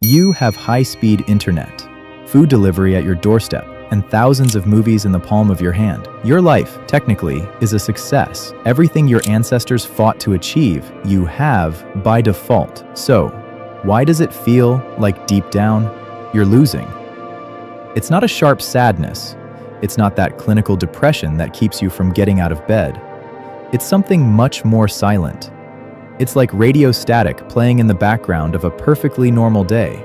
You have high-speed internet, food delivery at your doorstep, and thousands of movies in the palm of your hand. Your life, technically, is a success. Everything your ancestors fought to achieve, you have by default. So, why does it feel like deep down, you're losing? It's not a sharp sadness. It's not that clinical depression that keeps you from getting out of bed. It's something much more silent. It's like radio static playing in the background of a perfectly normal day.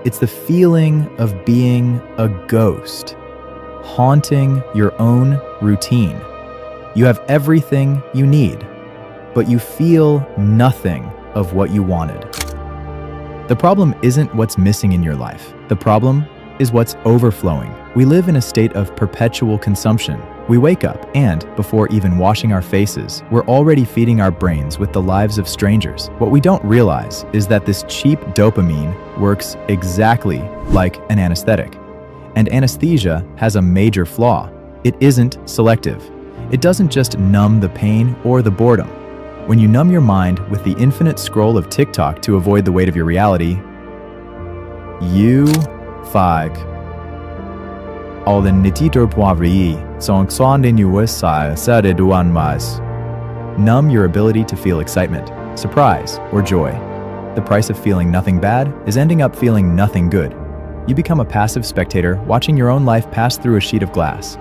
It's the feeling of being a ghost, haunting your own routine. You have everything you need, but you feel nothing of what you wanted. The problem isn't what's missing in your life. The problem is what's overflowing. We live in a state of perpetual consumption. We wake up and, before even washing our faces, we're already feeding our brains with the lives of strangers. What we don't realize is that this cheap dopamine works exactly like an anesthetic. And anesthesia has a major flaw. It isn't selective. It doesn't just numb the pain or the boredom. When you numb your mind with the infinite scroll of TikTok to avoid the weight of your reality, you fag. All the nititer poivrier, sont numb your ability to feel excitement, surprise, or joy. The price of feeling nothing bad is ending up feeling nothing good. You become a passive spectator watching your own life pass through a sheet of glass.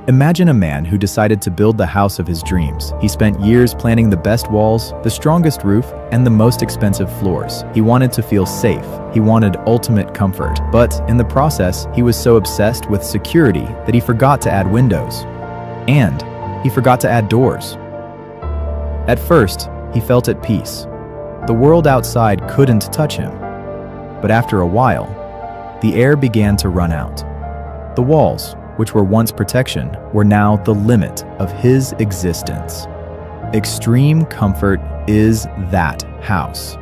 Imagine a man who decided to build the house of his dreams. He spent years planning the best walls, the strongest roof, and the most expensive floors. He wanted to feel safe. He wanted ultimate comfort. But in the process, he was so obsessed with security that he forgot to add windows. And he forgot to add doors. At first, he felt at peace. The world outside couldn't touch him. But after a while, the air began to run out. The walls, which were once protection, were now the limit of his existence. Extreme comfort is that house.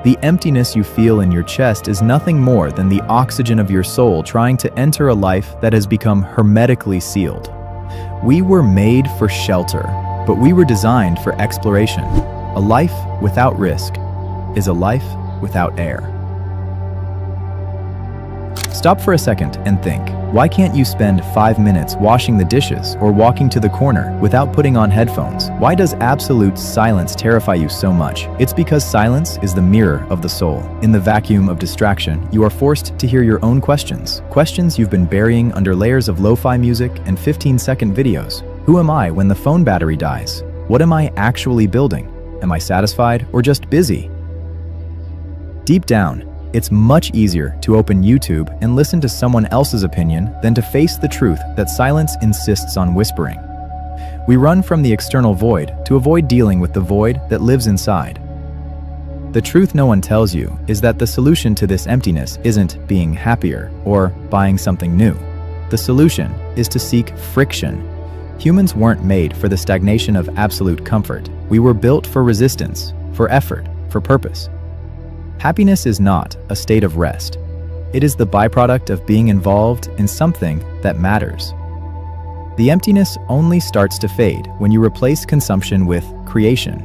The emptiness you feel in your chest is nothing more than the oxygen of your soul trying to enter a life that has become hermetically sealed. We were made for shelter, but we were designed for exploration. A life without risk is a life without air. Stop for a second and think, why can't you spend 5 minutes washing the dishes or walking to the corner without putting on headphones? Why does absolute silence terrify you so much? It's because silence is the mirror of the soul. In the vacuum of distraction, you are forced to hear your own questions. Questions you've been burying under layers of lo-fi music and 15-second videos. Who am I when the phone battery dies? What am I actually building? Am I satisfied or just busy? Deep down, it's much easier to open YouTube and listen to someone else's opinion than to face the truth that silence insists on whispering. We run from the external void to avoid dealing with the void that lives inside. The truth no one tells you is that the solution to this emptiness isn't being happier or buying something new. The solution is to seek friction. Humans weren't made for the stagnation of absolute comfort. We were built for resistance, for effort, for purpose. Happiness is not a state of rest. It is the byproduct of being involved in something that matters. The emptiness only starts to fade when you replace consumption with creation.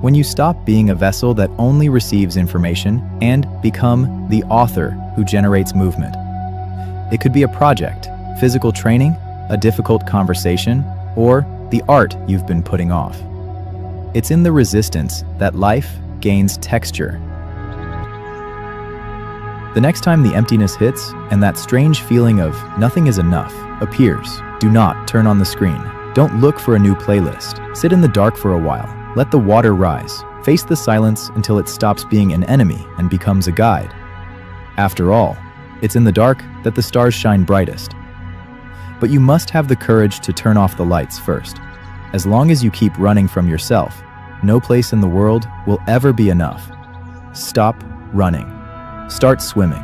When you stop being a vessel that only receives information and become the author who generates movement. It could be a project, physical training, a difficult conversation, or the art you've been putting off. It's in the resistance that life gains texture. The next time the emptiness hits and that strange feeling of nothing is enough appears, do not turn on the screen. Don't look for a new playlist. Sit in the dark for a while. Let the water rise. Face the silence until it stops being an enemy and becomes a guide. After all, it's in the dark that the stars shine brightest. But you must have the courage to turn off the lights first. As long as you keep running from yourself, no place in the world will ever be enough. Stop running. Start swimming.